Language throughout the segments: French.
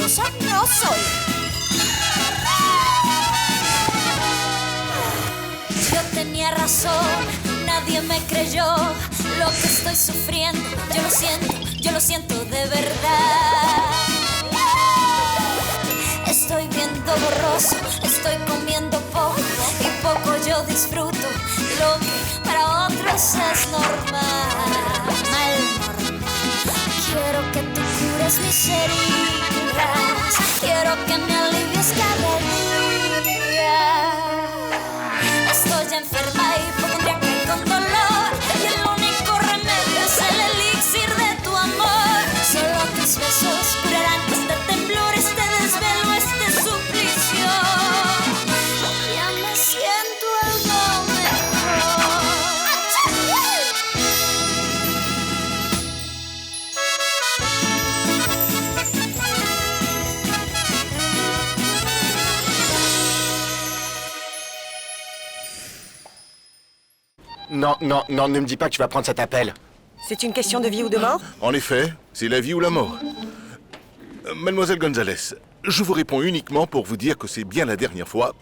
orgullosa no soy. Yo tenía razón, nadie me creyó lo que estoy sufriendo. Yo lo siento de verdad. Estoy viendo borroso, estoy comiendo poco y poco yo disfruto lo que para otros es normal. Quiero que tú cures mis heridas, quiero que me alivies cada día. Estoy enferma, hipocondríaca y con dolor, y el único remedio es el elixir de tu amor. Solo tus besos curarán este temblor, este desvelo, este suplicio. Ya me siento algo mejor. Non, ne me dis pas que tu vas prendre cet appel. C'est une question de vie ou de mort? En effet, c'est la vie ou la mort. Mademoiselle Gonzalez, je vous réponds uniquement pour vous dire que c'est bien la dernière fois.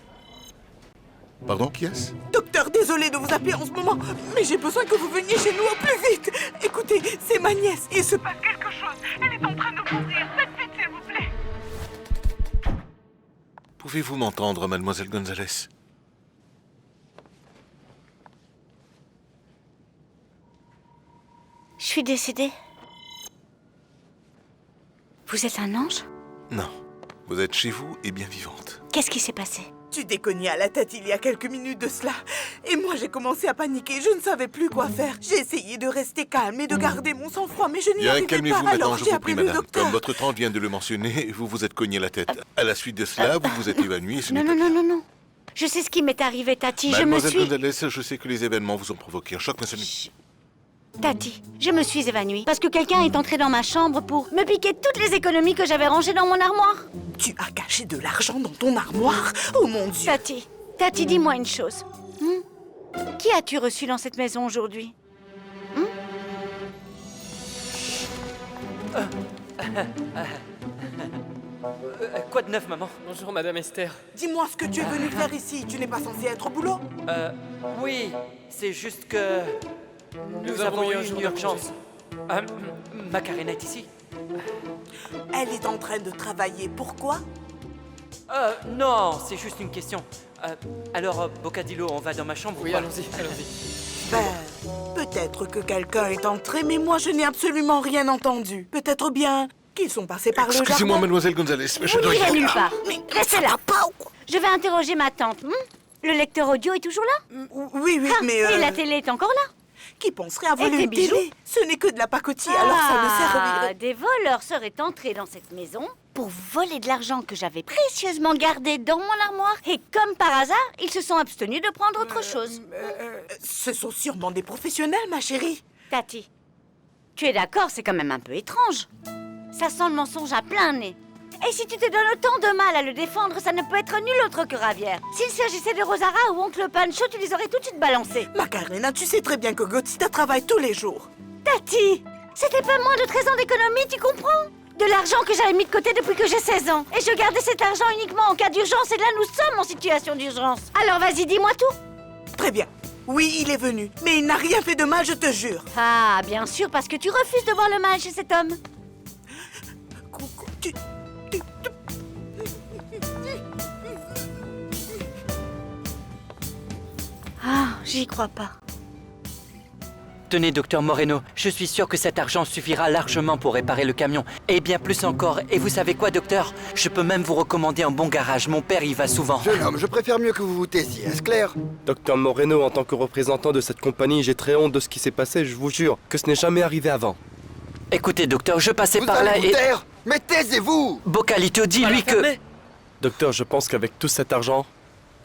Pardon, qui est-ce? Docteur, désolé de vous appeler en ce moment, mais j'ai besoin que vous veniez chez nous au plus vite. Écoutez, c'est ma nièce, il se passe quelque chose. Elle est en train de mourir. Faites vite, s'il vous plaît. Pouvez-vous m'entendre, mademoiselle Gonzalez? Je suis décédée. Vous êtes un ange? Non. Vous êtes chez vous et bien vivante. Qu'est-ce qui s'est passé? Tu t'es cogné à la tête il y a quelques minutes de cela. Et moi, j'ai commencé à paniquer. Je ne savais plus quoi faire. J'ai essayé de rester calme et de garder mon sang-froid, mais je n'y Bien, arrivais calmez-vous pas. maintenant, Alors je j'ai vous appelé prie, le madame. docteur. Comme votre tante vient de le mentionner, vous vous êtes cogné la tête. À la suite de cela, vous vous êtes évanoui et ce n'est pas bien. Non. Je sais ce qui m'est arrivé, Tati. Mademoiselle Gonzalez, je sais que les événements vous ont provoqué un choc, mais ce n'est... Tati, je me suis évanouie parce que quelqu'un est entré dans ma chambre pour me piquer toutes les économies que j'avais rangées dans mon armoire. Tu as caché de l'argent dans ton armoire? Oh mon Dieu! Tati, dis-moi une chose. Qui as-tu reçu dans cette maison aujourd'hui? Quoi de neuf, maman? Bonjour, Madame Esther. Dis-moi ce que tu es venu faire ici. Tu n'es pas censé être au boulot? Oui, c'est juste que... Nous avons eu une urgence. Macarena est ici? Elle est en train de travailler. Pourquoi? Non, c'est juste une question. Alors, Bocadillo, on va dans ma chambre? Oui, allons-y. Peut-être que quelqu'un est entré, mais moi je n'ai absolument rien entendu. Peut-être bien qu'ils sont passés par le jardin. Excusez-moi, mademoiselle Gonzalez, mais je Vous dois... n'irez nulle part. Mais Restez-là. pas ou quoi? Je vais interroger ma tante. Le lecteur audio est toujours là? Oui, mais... Et la télé est encore là? Qui penserait avoir Et tes une bijoux? télé? Ce n'est que de la pacotille, alors ça ne servirait... Des voleurs seraient entrés dans cette maison pour voler de l'argent que j'avais précieusement gardé dans mon armoire. Et comme par hasard, ils se sont abstenus de prendre autre chose. Ce sont sûrement des professionnels, ma chérie. Tati, tu es d'accord, c'est quand même un peu étrange. Ça sent le mensonge à plein nez. Et si tu te donnes autant de mal à le défendre, ça ne peut être nul autre que Ravière. S'il s'agissait de Rosara ou Oncle Pancho, tu les aurais tout de suite balancés. Macarena, tu sais très bien que Gotita travaille tous les jours. Tati, c'était pas moins de 13 ans d'économie, tu comprends? De l'argent que j'avais mis de côté depuis que j'ai 16 ans. Et je gardais cet argent uniquement en cas d'urgence, et là nous sommes en situation d'urgence. Alors vas-y, dis-moi tout. Très bien. Oui, il est venu, mais il n'a rien fait de mal, je te jure. Ah, bien sûr, parce que tu refuses de voir le mal chez cet homme. Ah, j'y crois pas. Tenez, docteur Moreno, je suis sûr que cet argent suffira largement pour réparer le camion. Et bien plus encore. Et vous savez quoi, docteur? Je peux même vous recommander un bon garage. Mon père y va souvent. Jeune homme, je préfère mieux que vous vous taisiez, est-ce clair? Docteur Moreno, en tant que représentant de cette compagnie, j'ai très honte de ce qui s'est passé, je vous jure que ce n'est jamais arrivé avant. Écoutez, docteur, je passais Vous par là allez vous et... taire? Mais taisez-vous! Bocalito, dis-lui que... Docteur, je pense qu'avec tout cet argent,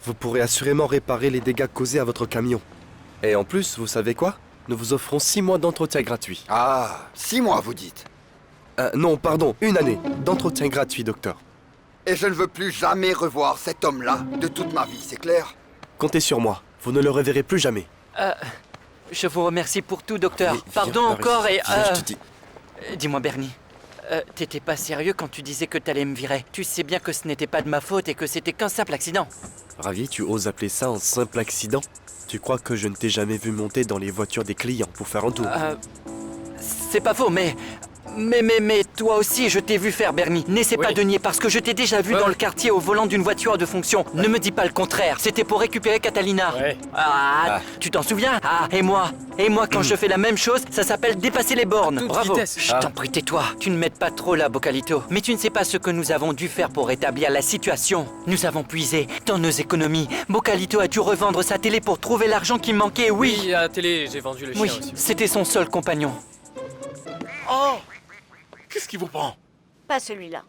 vous pourrez assurément réparer les dégâts causés à votre camion. Et en plus, vous savez quoi? Nous vous offrons 6 mois d'entretien gratuit. Ah, 6 mois, vous dites? Non, pardon, 1 année d'entretien gratuit, docteur. Et je ne veux plus jamais revoir cet homme-là de toute ma vie, c'est clair? Comptez sur moi, vous ne le reverrez plus jamais. Je vous remercie pour tout, docteur. Allez, viens Pardon par encore ici. et... Viens, je te dis. Dis-moi, Bernie, T'étais pas sérieux quand tu disais que t'allais me virer. Tu sais bien que ce n'était pas de ma faute et que c'était qu'un simple accident. Ravi, tu oses appeler ça un simple accident? Tu crois que je ne t'ai jamais vu monter dans les voitures des clients pour faire un tour? C'est pas faux, mais toi aussi, je t'ai vu faire, Bernie. N'essaie pas de nier, parce que je t'ai déjà vu dans le quartier au volant d'une voiture de fonction. Ne me dis pas le contraire, c'était pour récupérer Catalina. Tu t'en souviens? Et moi, quand je fais la même chose, ça s'appelle dépasser les bornes. Bravo. Je t'en prie, tais-toi. Tu ne m'aides pas trop là, Bocalito. Mais tu ne sais pas ce que nous avons dû faire pour rétablir la situation. Nous avons puisé dans nos économies. Bocalito a dû revendre sa télé pour trouver l'argent qui manquait, oui. Oui, à la télé, j'ai vendu le chien aussi. C'était son seul compagnon. Oh! Qu'est-ce qui vous prend? Pas celui-là.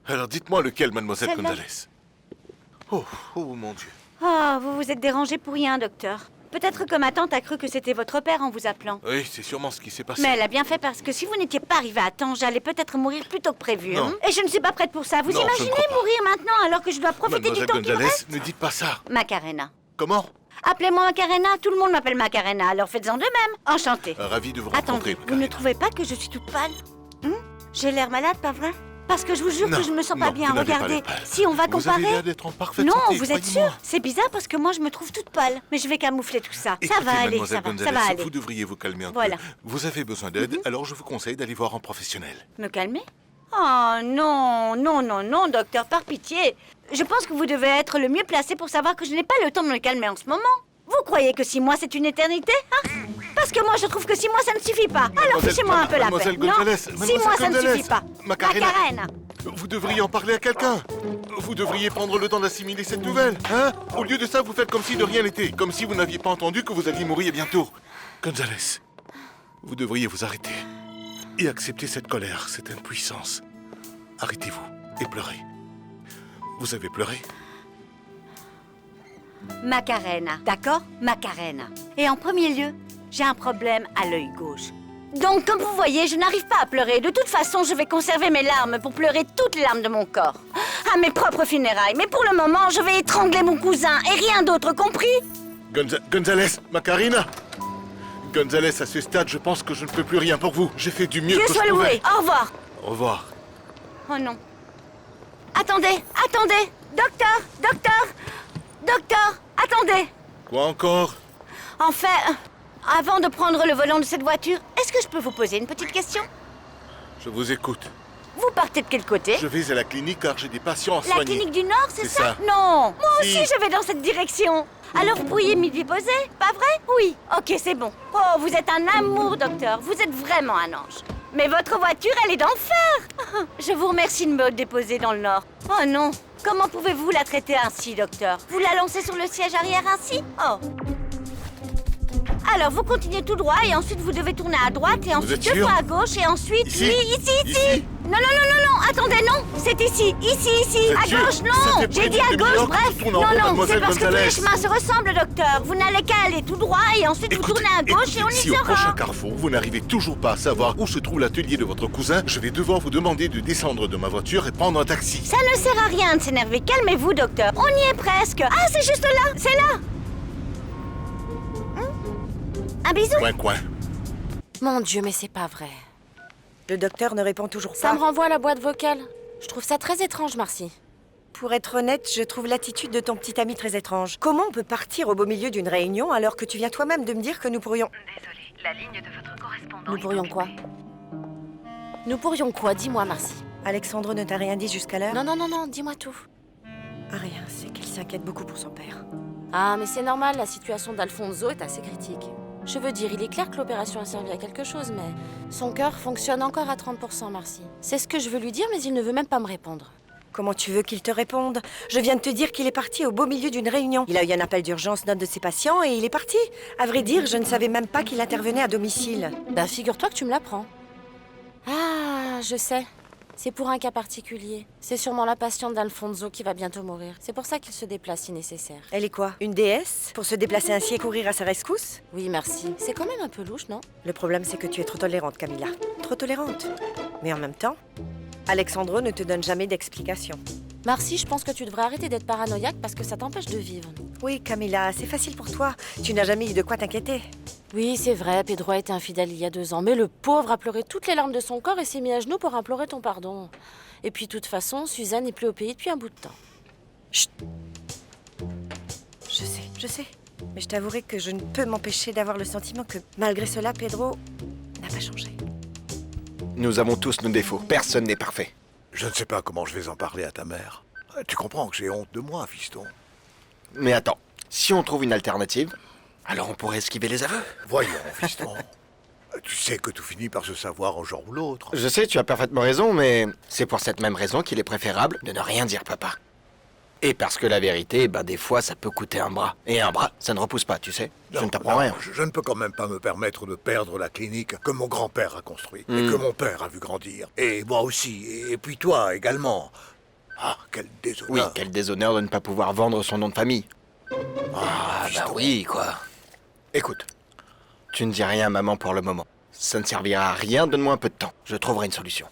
Alors dites-moi lequel, mademoiselle Celle-là. Gonzalez. Oh mon Dieu. Oh, vous vous êtes dérangé pour rien, docteur. Peut-être que ma tante a cru que c'était votre père en vous appelant. Oui, c'est sûrement ce qui s'est passé. Mais elle a bien fait parce que si vous n'étiez pas arrivé à temps, j'allais peut-être mourir plus tôt que prévu. Non. Hein. Et je ne suis pas prête pour ça. Vous Non, je ne imaginez crois pas. mourir maintenant alors que je dois profiter du Mademoiselle temps qui me Gonzalez, reste? ne dites pas ça. Macarena. Comment? Appelez-moi Macarena, tout le monde m'appelle Macarena, alors faites-en de même. Enchantée. Ravi de vous rencontrer, Attendez, vous Macarena. ne trouvez pas que je suis toute pâle? J'ai l'air malade, pas vrai? Parce que je vous jure Non, que je ne me sens pas non, bien. vous n'avez pas Regardez, l'air pâle. si on va Vous comparer... avez l'air d'être en parfaite Non, santé, vous êtes croyez-moi. sûr? C'est bizarre parce que moi je me trouve toute pâle. Mais je vais camoufler tout ça. Écoutez, Ça va aller, mademoiselle ça va Gonzalez, aller. vous devriez vous calmer un Voilà. peu. Vous avez besoin d'aide, alors je vous conseille d'aller voir un professionnel. Me calmer? Oh non, non, non, non, docteur, par pitié. Je pense que vous devez être le mieux placé pour savoir que je n'ai pas le temps de me calmer en ce moment. Vous croyez que 6 mois c'est une éternité, hein? Parce que moi je trouve que 6 mois ça ne suffit pas. Alors Mademoiselle- fichez-moi un peu la paix. Mademoiselle Non, Gonzalez, 6 mademoiselle mois ça ne Gonzalez, suffit pas. Macarena. Macarena. Vous devriez en parler à quelqu'un. Vous devriez prendre le temps d'assimiler cette nouvelle, hein? Au lieu de ça, vous faites comme si de rien n'était. Comme si vous n'aviez pas entendu que vous alliez mourir bientôt. Gonzalez, vous devriez vous arrêter. Et accepter cette colère, cette impuissance. Arrêtez-vous et pleurez. Vous avez pleuré? Macarena, d'accord? Macarena. Et en premier lieu, j'ai un problème à l'œil gauche. Donc, comme vous voyez, je n'arrive pas à pleurer. De toute façon, je vais conserver mes larmes pour pleurer toutes les larmes de mon corps. À mes propres funérailles. Mais pour le moment, je vais étrangler mon cousin et rien d'autre, compris? Gonzalez, Macarena! Gonzalez, à ce stade, je pense que je ne peux plus rien pour vous. J'ai fait du mieux Dieu que soit je pouvais. loué. Au revoir. Au revoir. Oh non. Attendez, attendez. Docteur, attendez. Quoi encore? En fait, avant de prendre le volant de cette voiture, est-ce que je peux vous poser une petite question? Je vous écoute. Vous partez de quel côté? Je vais à la clinique car j'ai des patients à La soigner. clinique du Nord, c'est C'est ça. Non, moi Si. aussi je vais dans cette direction. Alors vous pourriez m'y déposer, pas vrai? Oui. Ok, c'est bon. Oh, vous êtes un amour, docteur. Vous êtes vraiment un ange. Mais votre voiture, elle est dans le fer. Je vous remercie de me déposer dans le Nord. Oh non. Comment pouvez-vous la traiter ainsi, docteur? Vous la lancez sur le siège arrière ainsi? Oh. Alors, vous continuez tout droit et ensuite vous devez tourner à droite et ensuite êtes 2 sûr? fois à gauche et ensuite... Ici? Oui, ici. Ici? Non, attendez, non. C'est ici, êtes à sûr? gauche, non. C'était J'ai dit près à du gauche, New York, bref. tu tournes en rond, Non, c'est mademoiselle parce que tous les Gonzalez. chemins se ressemblent, docteur. Vous n'allez qu'à aller tout droit et ensuite vous tournez à gauche et on y si au prochain sera. carrefour, vous n'arrivez toujours pas à savoir où se trouve l'atelier de votre cousin, je vais devoir vous demander de descendre de ma voiture et prendre un taxi. Ça ne sert à rien de s'énerver. Calmez-vous, docteur. On y est presque. Ah, c'est juste là. C'est là. Un bisou. Coin. Mon Dieu, mais c'est pas vrai. Le docteur ne répond toujours Ça pas. me renvoie à la boîte vocale. Je trouve ça très étrange, Marcy. Pour être honnête, je trouve l'attitude de ton petit ami très étrange. Comment on peut partir au beau milieu d'une réunion alors que tu viens toi-même de me dire que nous pourrions... Désolée, la ligne de votre correspondant Nous est pourrions quoi? occupée. Nous pourrions quoi? Dis-moi, Marcy. Alexandre ne t'a rien dit jusqu'à l'heure? Non, dis-moi tout. Rien, c'est qu'il s'inquiète beaucoup pour son père. Ah, mais c'est normal, la situation d'Alfonso est assez critique. Je veux dire, il est clair que l'opération a servi à quelque chose, mais son cœur fonctionne encore à 30%, Marcy. C'est ce que je veux lui dire, mais il ne veut même pas me répondre. Comment tu veux qu'il te réponde? Je viens de te dire qu'il est parti au beau milieu d'une réunion. Il a eu un appel d'urgence d'un de ses patients et il est parti. À vrai dire, je ne savais même pas qu'il intervenait à domicile. Bah, figure-toi que tu me l'apprends. Ah, je sais. C'est pour un cas particulier. C'est sûrement la patiente d'Alfonso qui va bientôt mourir. C'est pour ça qu'il se déplace si nécessaire. Elle est quoi? Une déesse? Pour se déplacer ainsi et courir à sa rescousse? Oui, merci. C'est quand même un peu louche, non? Le problème, c'est que tu es trop tolérante, Camilla. Trop tolérante. Mais en même temps, Alexandro ne te donne jamais d'explication. Marcy, je pense que tu devrais arrêter d'être paranoïaque parce que ça t'empêche de vivre. Oui, Camilla, c'est facile pour toi. Tu n'as jamais eu de quoi t'inquiéter. Oui, c'est vrai, Pedro a été infidèle il y a 2 ans, mais le pauvre a pleuré toutes les larmes de son corps et s'est mis à genoux pour implorer ton pardon. Et puis, de toute façon, Suzanne n'est plus au pays depuis un bout de temps. Chut. Je sais. Mais je t'avouerai que je ne peux m'empêcher d'avoir le sentiment que, malgré cela, Pedro n'a pas changé. Nous avons tous nos défauts. Personne n'est parfait. Je ne sais pas comment je vais en parler à ta mère. Tu comprends que j'ai honte de moi, fiston. Mais attends, si on trouve une alternative, alors on pourrait esquiver les aveux. Voyons, fiston. Tu sais que tout finit par se savoir un jour ou l'autre. Je sais, tu as parfaitement raison, mais c'est pour cette même raison qu'il est préférable de ne rien dire, papa. Et parce que la vérité, des fois, ça peut coûter un bras. Et un bras, ça ne repousse pas, tu sais. Je ne t'apprends rien. Je ne peux quand même pas me permettre de perdre la clinique que mon grand-père a construite. Et que mon père a vu grandir. Et moi aussi. Et puis toi également. Ah, quel déshonneur. Oui, quel déshonneur de ne pas pouvoir vendre son nom de famille. Oui, quoi. Écoute, tu ne dis rien à maman pour le moment. Ça ne servira à rien, donne-moi un peu de temps. Je trouverai une solution.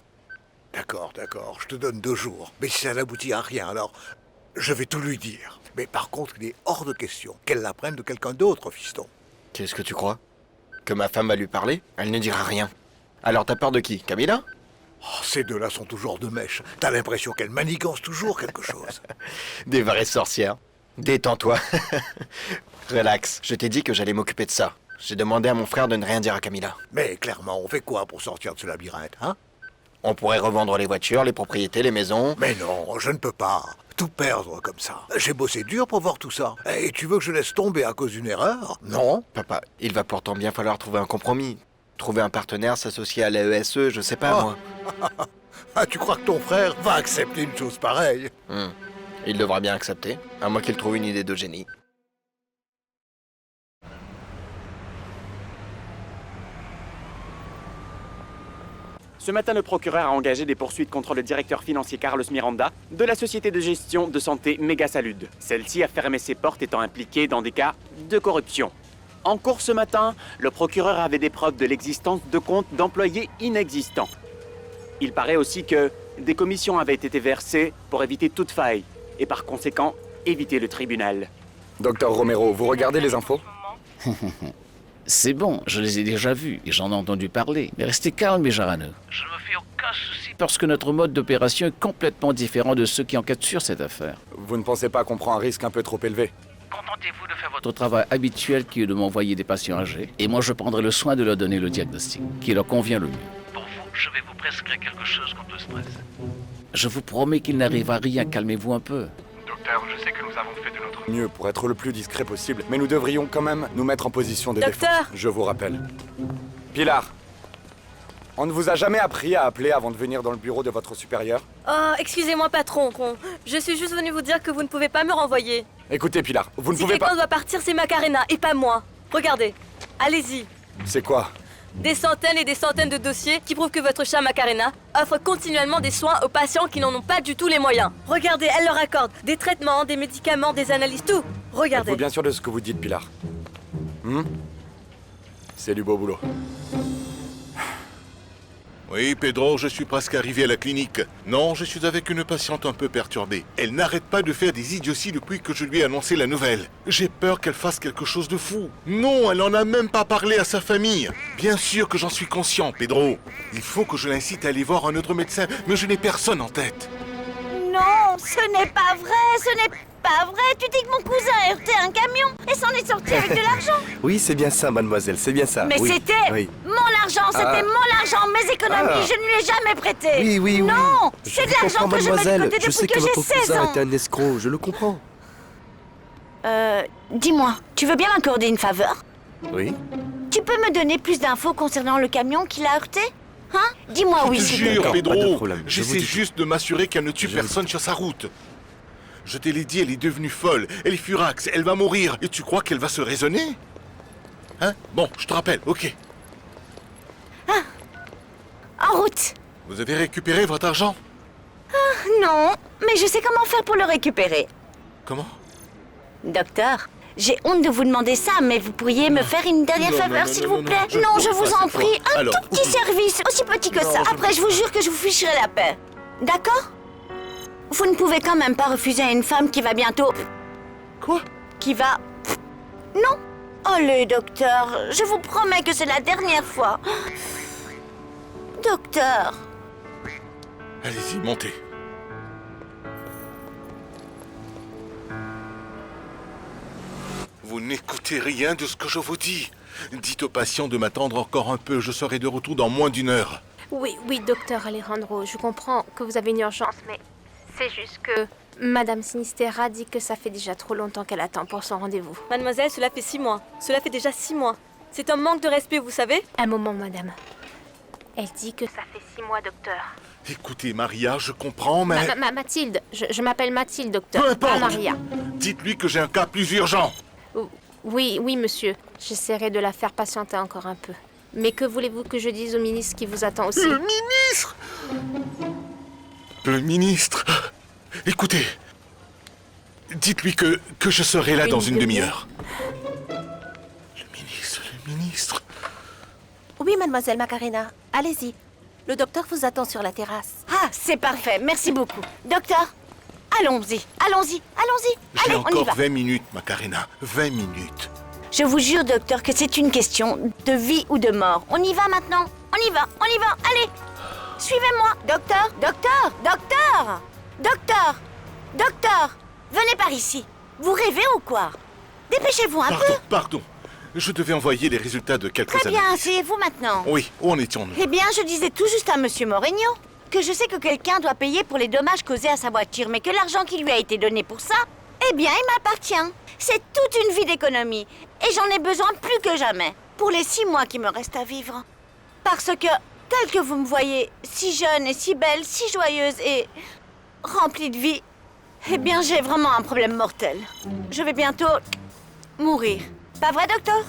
D'accord, je te donne 2 jours. Mais si ça n'aboutit à rien, alors je vais tout lui dire. Mais par contre, il est hors de question qu'elle l'apprenne de quelqu'un d'autre, fiston. Qu'est-ce que tu crois? Que ma femme va lui parler? Elle ne dira rien. Alors t'as peur de qui? Camilla? Ces deux-là sont toujours de mèche. T'as l'impression qu'elle manigance toujours quelque chose. Des vraies sorcières. Détends-toi. Relax, je t'ai dit que j'allais m'occuper de ça. J'ai demandé à mon frère de ne rien dire à Camilla. Mais clairement, on fait quoi pour sortir de ce labyrinthe, hein? On pourrait revendre les voitures, les propriétés, les maisons... Mais non, je ne peux pas. Tout perdre comme ça. J'ai bossé dur pour voir tout ça. Et tu veux que je laisse tomber à cause d'une erreur? Non. Papa, il va pourtant bien falloir trouver un compromis. Trouver un partenaire, s'associer à l'AESE, je sais pas, moi. Tu crois que ton frère va accepter une chose pareille? Il devra bien accepter, à moins qu'il trouve une idée de génie. Ce matin, le procureur a engagé des poursuites contre le directeur financier Carlos Miranda de la société de gestion de santé Megasalud. Celle-ci a fermé ses portes étant impliquée dans des cas de corruption. En cours ce matin, le procureur avait des preuves de l'existence de comptes d'employés inexistants. Il paraît aussi que des commissions avaient été versées pour éviter toute faille et par conséquent éviter le tribunal. Docteur Romero, vous regardez les infos? C'est bon, je les ai déjà vus et j'en ai entendu parler. Mais restez calme, mes jaraneux. Je ne me fais aucun souci. Parce que notre mode d'opération est complètement différent de ceux qui enquêtent sur cette affaire. Vous ne pensez pas qu'on prend un risque un peu trop élevé? Contentez-vous de faire Votre travail habituel qui est de m'envoyer des patients âgés. Et moi, je prendrai le soin de leur donner le diagnostic qui leur convient le mieux. Pour vous, je vais vous prescrire quelque chose contre le stress. Je vous promets qu'il n'arrive à rien, calmez-vous un peu. Docteur, je sais que nous avons fait de notre mieux pour être le plus discret possible, mais nous devrions quand même nous mettre en position de défense. Je vous rappelle. Pilar, on ne vous a jamais appris à appeler avant de venir dans le bureau de votre supérieur? Oh, excusez-moi, patron. Je suis juste venu vous dire que vous ne pouvez pas me renvoyer. Écoutez, Pilar, vous ne pouvez Si pas... quelqu'un doit partir, c'est Macarena, et pas moi. Regardez, allez-y. C'est quoi? Des centaines et des centaines de dossiers qui prouvent que votre chat Macarena offre continuellement des soins aux patients qui n'en ont pas du tout les moyens. Regardez, elle leur accorde des traitements, des médicaments, des analyses, tout. Regardez. Êtes-vous bien sûr de ce que vous dites, Pilar? C'est du beau boulot. Oui, Pedro, je suis presque arrivé à la clinique. Non, je suis avec une patiente un peu perturbée. Elle n'arrête pas de faire des idioties depuis que je lui ai annoncé la nouvelle. J'ai peur qu'elle fasse quelque chose de fou. Non, elle n'en a même pas parlé à sa famille. Bien sûr que j'en suis conscient, Pedro. Il faut que je l'incite à aller voir un autre médecin, mais je n'ai personne en tête. Non, ce n'est pas vrai, ce n'est pas vrai. Tu dis que mon cousin a heurté un camion et s'en est sorti avec de l'argent. Oui, c'est bien ça, mademoiselle, c'est bien ça. Mais oui. c'était Oui. mon argent, c'était mon argent, mes économies, je ne lui ai jamais prêté. Oui. Non, Je c'est de vous l'argent comprends, que je mets de mademoiselle. côté Je depuis sais que que j'ai votre 16 cousin ans. est un escroc, je le comprends. Dis-moi, tu veux bien m'accorder une faveur? Oui. Tu peux me donner plus d'infos concernant le camion qui l'a heurté? Hein? Dis-moi oui, Je te s'il te plaît. jure, Pas de Pedro, problème, je vous j'essaie dis juste de m'assurer qu'elle ne tue personne sur sa route. Je te l'ai dit, elle est devenue folle, elle est furax, elle va mourir. Et tu crois qu'elle va se raisonner? Hein? Bon, je te rappelle, ok. En route. Vous avez récupéré votre argent? Non, mais je sais comment faire pour le récupérer. Comment? Docteur, j'ai honte de vous demander ça, mais vous pourriez me faire une dernière faveur, s'il vous plaît? Non, je vous en prie, un tout petit service, aussi petit que ça. Après, je vous jure que je vous ficherai la paix. D'accord? Vous ne pouvez quand même pas refuser à une femme qui va bientôt... Quoi? qui va... Non. Allez, docteur, je vous promets que c'est la dernière fois. Docteur. Allez-y, montez. Vous n'écoutez rien de ce que je vous dis. Dites aux patients de m'attendre encore un peu. Je serai de retour dans moins d'1 heure. Oui, docteur Alejandro, je comprends que vous avez une urgence, mais c'est juste que Madame Sinistera dit que ça fait déjà trop longtemps qu'elle attend pour son rendez-vous. Mademoiselle, cela fait 6 mois. Cela fait déjà 6 mois. C'est un manque de respect, vous savez? Un moment, madame. Elle dit que ça fait 6 mois, docteur. Écoutez, Maria, je comprends, mais... Mathilde, je m'appelle Mathilde, docteur, peu importe. pas Maria. Dites-lui que j'ai un cas plus urgent. Oui, monsieur. J'essaierai de la faire patienter encore un peu. Mais que voulez-vous que je dise au ministre qui vous attend aussi? Le ministre? Le ministre? Écoutez, dites-lui que je serai là dans une demi-heure. Le ministre... Oui, mademoiselle Macarena, allez-y. Le docteur vous attend sur la terrasse. Ah, c'est parfait, merci beaucoup. Docteur, allons-y. Allez, J'ai on y va. encore 20 minutes, Macarena. 20 minutes. Je vous jure, docteur, que c'est une question de vie ou de mort. On y va maintenant. On y va. Allez, suivez-moi. Docteur, venez par ici. Vous rêvez ou quoi? Dépêchez-vous un peu. Pardon. Je devais envoyer les résultats de quelques Très bien, analyses. asseyez-vous maintenant. Oui, où en étions-nous? Eh bien, je disais tout juste à Monsieur Moreno que je sais que quelqu'un doit payer pour les dommages causés à sa voiture, mais que l'argent qui lui a été donné pour ça, eh bien, il m'appartient. C'est toute une vie d'économie, et j'en ai besoin plus que jamais, pour les 6 mois qui me restent à vivre. Parce que, tel que vous me voyez, si jeune et si belle, si joyeuse et remplie de vie, eh bien, j'ai vraiment un problème mortel. Je vais bientôt mourir. Pas vrai, docteur?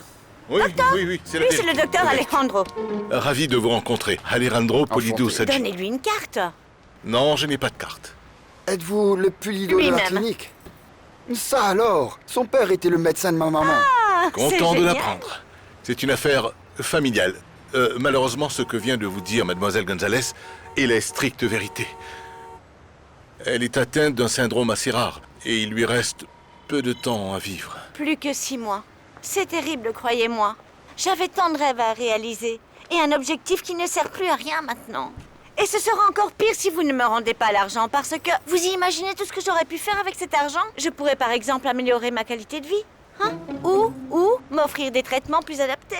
Oui, docteur? oui, c'est la Oui, c'est vérité. le docteur Alejandro. Ravi de vous rencontrer. Alejandro Polidou Sadji. Donnez-lui une carte. Non, je n'ai pas de carte. Êtes-vous le pulido de la Lui-même. clinique? Ça alors? Son père était le médecin de ma maman. Ah, Content c'est de génial. l'apprendre. C'est une affaire familiale. Malheureusement, ce que vient de vous dire Mademoiselle Gonzalez est la stricte vérité. Elle est atteinte d'un syndrome assez rare et il lui reste peu de temps à vivre. Plus que 6 mois. C'est terrible, croyez-moi. J'avais tant de rêves à réaliser et un objectif qui ne sert plus à rien maintenant. Et ce sera encore pire si vous ne me rendez pas l'argent parce que vous imaginez tout ce que j'aurais pu faire avec cet argent? Je pourrais par exemple améliorer ma qualité de vie. Hein? Ou m'offrir des traitements plus adaptés.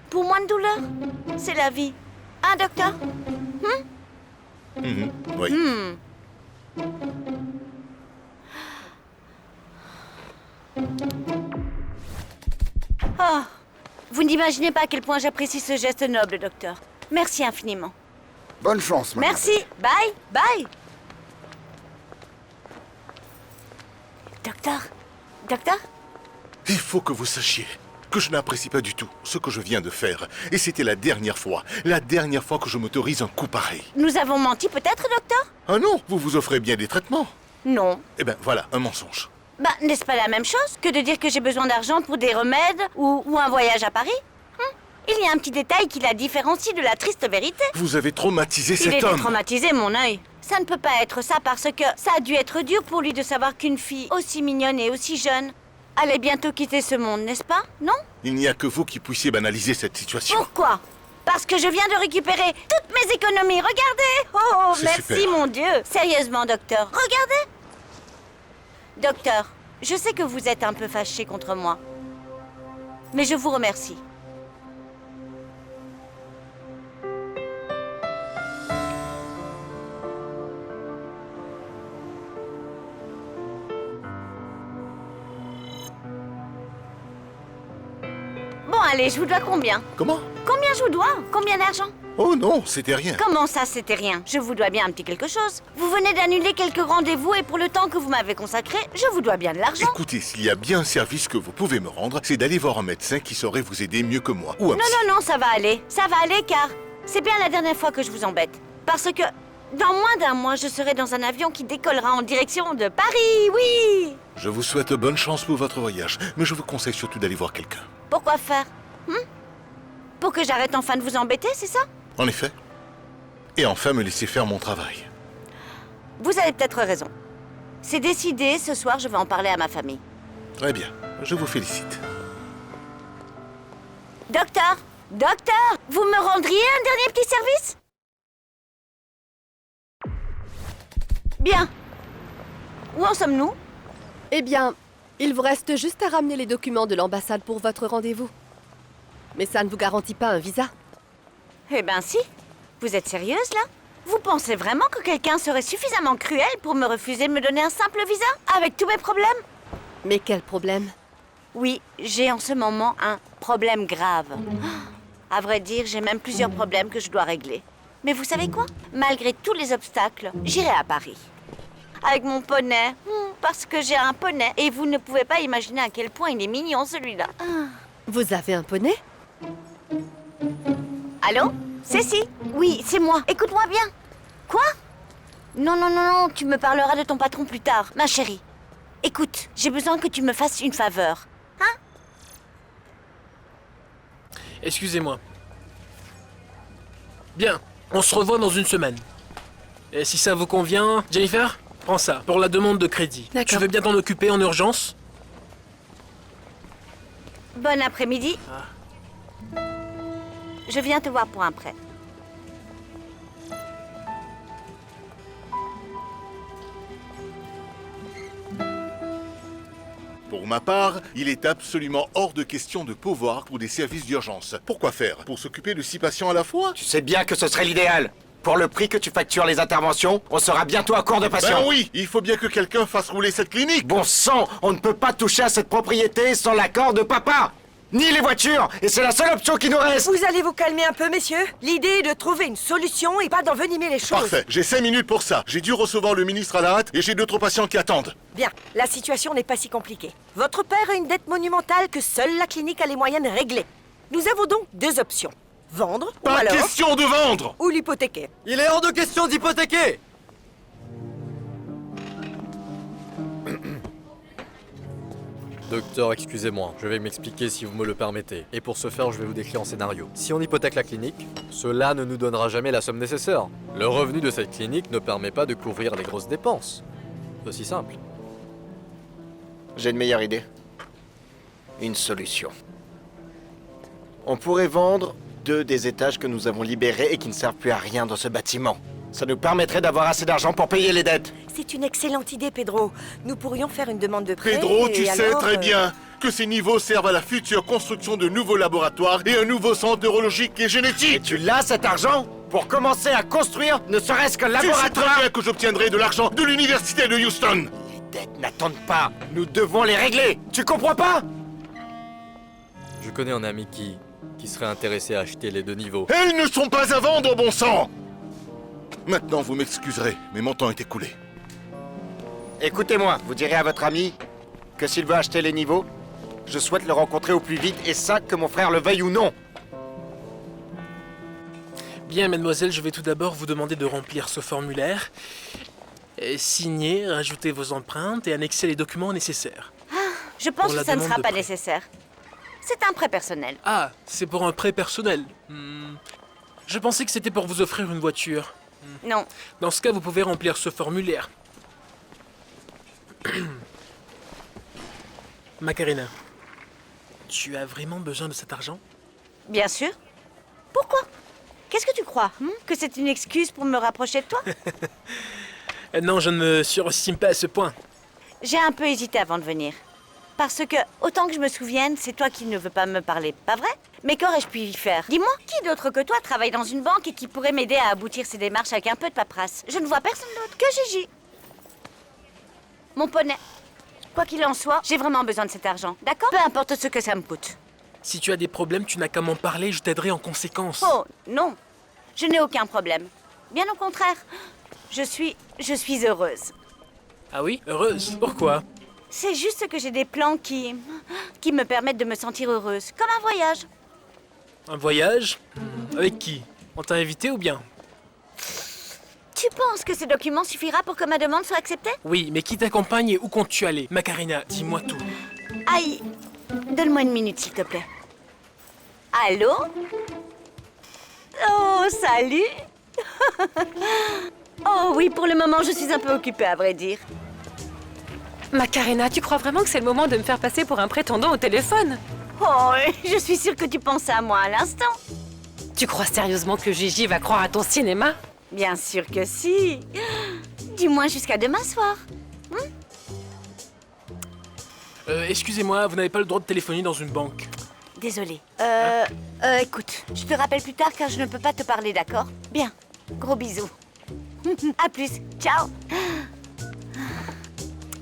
Pour moins de douleur. C'est la vie. Hein, docteur? Oui. Oh, vous n'imaginez pas à quel point j'apprécie ce geste noble, docteur. Merci infiniment. Bonne chance, madame. Merci. Bye. Docteur? Il faut que vous sachiez que je n'apprécie pas du tout ce que je viens de faire. Et c'était la dernière fois que je m'autorise un coup pareil. Nous avons menti peut-être, docteur? Ah non, vous vous offrez bien des traitements. Non. Eh ben voilà, un mensonge. Bah, n'est-ce pas la même chose que de dire que j'ai besoin d'argent pour des remèdes ou un voyage à Paris? Il y a un petit détail qui la différencie de la triste vérité. Vous avez traumatisé Il cet était homme. traumatisé, mon œil. Ça ne peut pas être ça parce que ça a dû être dur pour lui de savoir qu'une fille aussi mignonne et aussi jeune allait bientôt quitter ce monde, n'est-ce pas? Non? Il n'y a que vous qui puissiez banaliser cette situation. Pourquoi? Parce que je viens de récupérer toutes mes économies. Regardez! Oh, C'est merci, super. mon Dieu. Sérieusement, docteur, regardez. Docteur, je sais que vous êtes un peu fâché contre moi. Mais je vous remercie. Bon, allez, je vous dois combien? Comment? Combien je vous dois? Combien d'argent? Oh non, c'était rien. Comment ça, c'était rien? Je vous dois bien un petit quelque chose. Vous venez d'annuler quelques rendez-vous et pour le temps que vous m'avez consacré, je vous dois bien de l'argent. Écoutez, s'il y a bien un service que vous pouvez me rendre, c'est d'aller voir un médecin qui saurait vous aider mieux que moi. Ou un psy. Non, ça va aller. Ça va aller car c'est bien la dernière fois que je vous embête. Parce que dans moins d'1 mois, je serai dans un avion qui décollera en direction de Paris, oui! Je vous souhaite bonne chance pour votre voyage, mais je vous conseille surtout d'aller voir quelqu'un. Pourquoi faire? Pour que j'arrête enfin de vous embêter, c'est ça? En effet. Et enfin me laisser faire mon travail. Vous avez peut-être raison. C'est décidé, ce soir je vais en parler à ma famille. Très bien. Je vous félicite. Docteur, vous me rendriez un dernier petit service? Bien. Où en sommes-nous? Eh bien, il vous reste juste à ramener les documents de l'ambassade pour votre rendez-vous. Mais ça ne vous garantit pas un visa. Eh ben si. Vous êtes sérieuse, là? Vous pensez vraiment que quelqu'un serait suffisamment cruel pour me refuser de me donner un simple visa? Avec tous mes problèmes? Mais quel problème? Oui, j'ai en ce moment un problème grave. À vrai dire, j'ai même plusieurs problèmes que je dois régler. Mais vous savez quoi? Malgré tous les obstacles, j'irai à Paris. Avec mon poney. Parce que j'ai un poney. Et vous ne pouvez pas imaginer à quel point il est mignon, celui-là. Vous avez un poney? Allô? Cécile? Oui, c'est moi. Écoute-moi bien. Quoi? Non, tu me parleras de ton patron plus tard, ma chérie. Écoute, j'ai besoin que tu me fasses une faveur. Hein? Excusez-moi. Bien, on se revoit dans une semaine. Et si ça vous convient, Jennifer, prends ça, pour la demande de crédit. Tu veux bien t'en occuper en urgence? Bon après-midi. Je viens te voir pour un prêt. Pour ma part, il est absolument hors de question de pourvoir pour des services d'urgence. Pourquoi faire? Pour s'occuper de 6 patients à la fois? Tu sais bien que ce serait l'idéal. Pour le prix que tu factures les interventions, on sera bientôt à court de patients. Ben oui, il faut bien que quelqu'un fasse rouler cette clinique. Bon sang, on ne peut pas toucher à cette propriété sans l'accord de papa. Ni les voitures, et c'est la seule option qui nous reste. Vous allez vous calmer un peu, messieurs? L'idée est de trouver une solution et pas d'envenimer les choses. Parfait, j'ai 5 minutes pour ça. J'ai dû recevoir le ministre à la hâte et j'ai 2 autres patients qui attendent. Bien, la situation n'est pas si compliquée. Votre père a une dette monumentale que seule la clinique a les moyens de régler. Nous avons donc 2 options. Vendre, ou Pas alors... question de vendre! Ou l'hypothéquer. Il est hors de question d'hypothéquer! Docteur, excusez-moi, je vais m'expliquer si vous me le permettez. Et pour ce faire, je vais vous décrire un scénario. Si on hypothèque la clinique, cela ne nous donnera jamais la somme nécessaire. Le revenu de cette clinique ne permet pas de couvrir les grosses dépenses. C'est aussi simple. J'ai une meilleure idée. Une solution. On pourrait vendre 2 des étages que nous avons libérés et qui ne servent plus à rien dans ce bâtiment. Ça nous permettrait d'avoir assez d'argent pour payer les dettes. C'est une excellente idée, Pedro. Nous pourrions faire une demande de prêt. Pedro, tu et sais alors, très bien que ces niveaux servent à la future construction de nouveaux laboratoires et un nouveau centre neurologique et génétique. Et tu l'as cet argent pour commencer à construire ne serait-ce qu'un laboratoire. Tu sais très bien que j'obtiendrai de l'argent de l'université de Houston. Les dettes n'attendent pas. Nous devons les régler. Tu comprends pas? Je connais un ami qui serait intéressé à acheter les 2 niveaux. Elles ne sont pas à vendre, bon sang! Maintenant, vous m'excuserez, mais mon temps est écoulé. Écoutez-moi, vous direz à votre ami que s'il veut acheter les niveaux, je souhaite le rencontrer au plus vite, et ça, que mon frère le veuille ou non. Bien, mademoiselle, je vais tout d'abord vous demander de remplir ce formulaire, signer, rajouter vos empreintes et annexer les documents nécessaires. Je pense Pour la que ça ne demande sera de pas prêt. nécessaire. C'est un prêt personnel. Ah, c'est pour un prêt personnel. Je pensais que c'était pour vous offrir une voiture. Non. Dans ce cas, vous pouvez remplir ce formulaire. Macarena, tu as vraiment besoin de cet argent? Bien sûr. Pourquoi? Qu'est-ce que tu crois? Que c'est une excuse pour me rapprocher de toi? Non, je ne me surestime pas à ce point. J'ai un peu hésité avant de venir. Parce que, autant que je me souvienne, c'est toi qui ne veux pas me parler, pas vrai? Mais qu'aurais-je pu y faire? Dis-moi, qui d'autre que toi travaille dans une banque et qui pourrait m'aider à aboutir ces démarches avec un peu de paperasse? Je ne vois personne d'autre que Gigi. Mon poney. Quoi qu'il en soit, j'ai vraiment besoin de cet argent, d'accord? Peu importe ce que ça me coûte. Si tu as des problèmes, tu n'as qu'à m'en parler, je t'aiderai en conséquence. Oh, non. Je n'ai aucun problème. Bien au contraire. Je suis heureuse. Ah oui? Heureuse? Pourquoi? C'est juste que j'ai des plans qui me permettent de me sentir heureuse. Comme un voyage. Un voyage? Avec qui? On t'a invité ou bien? Tu penses que ce document suffira pour que ma demande soit acceptée? Oui, mais qui t'accompagne et où comptes-tu aller? Macarena, dis-moi tout. Aïe. Donne-moi une minute, s'il te plaît. Allô? Oh, salut. Oh oui, pour le moment, je suis un peu occupée, à vrai dire. Macarena, tu crois vraiment que c'est le moment de me faire passer pour un prétendant au téléphone? Oh, je suis sûre que tu pensais à moi à l'instant. Tu crois sérieusement que Gigi va croire à ton cinéma? Bien sûr que si. Du moins jusqu'à demain soir. Excusez-moi, vous n'avez pas le droit de téléphoner dans une banque. Désolée. Écoute, je te rappelle plus tard car je ne peux pas te parler, d'accord? Bien. Gros bisous. À plus. Ciao.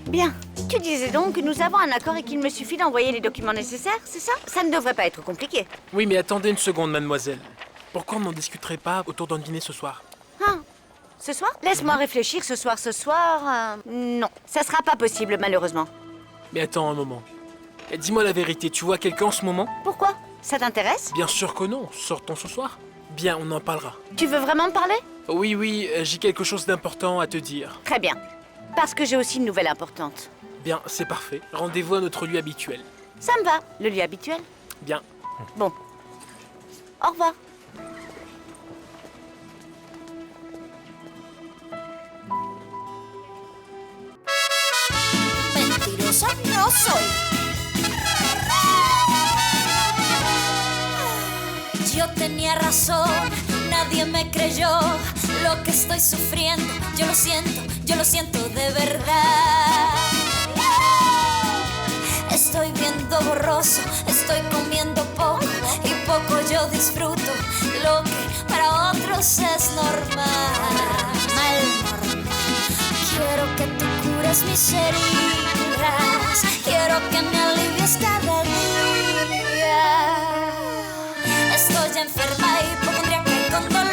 Bien. Tu disais donc que nous avons un accord et qu'il me suffit d'envoyer les documents nécessaires, c'est ça? Ça ne devrait pas être compliqué. Oui, mais attendez une seconde, mademoiselle. Pourquoi on n'en discuterait pas autour d'un dîner ce soir? Hein? Ce soir? Laisse-moi réfléchir ce soir. Non, ça sera pas possible malheureusement. Mais attends un moment. Dis-moi la vérité, tu vois quelqu'un en ce moment? Pourquoi? Ça t'intéresse? Bien sûr que non, sortons ce soir. Bien, on en parlera. Tu veux vraiment me parler? Oui, j'ai quelque chose d'important à te dire. Très bien. Parce que j'ai aussi une nouvelle importante. Bien, c'est parfait. Rendez-vous à notre lieu habituel. Ça me va, le lieu habituel. Bien. Bon. Au revoir. Mentirosa no soy. Yo tenía razón, nadie me creyó lo que estoy sufriendo. Yo lo siento de verdad. Estoy viendo borroso, estoy comiendo poco y poco yo disfruto lo que para otros es normal. Quiero que tú cures mis heridas, quiero que me alivies cada día. Estoy enferma, hipocondríaca y con dolor.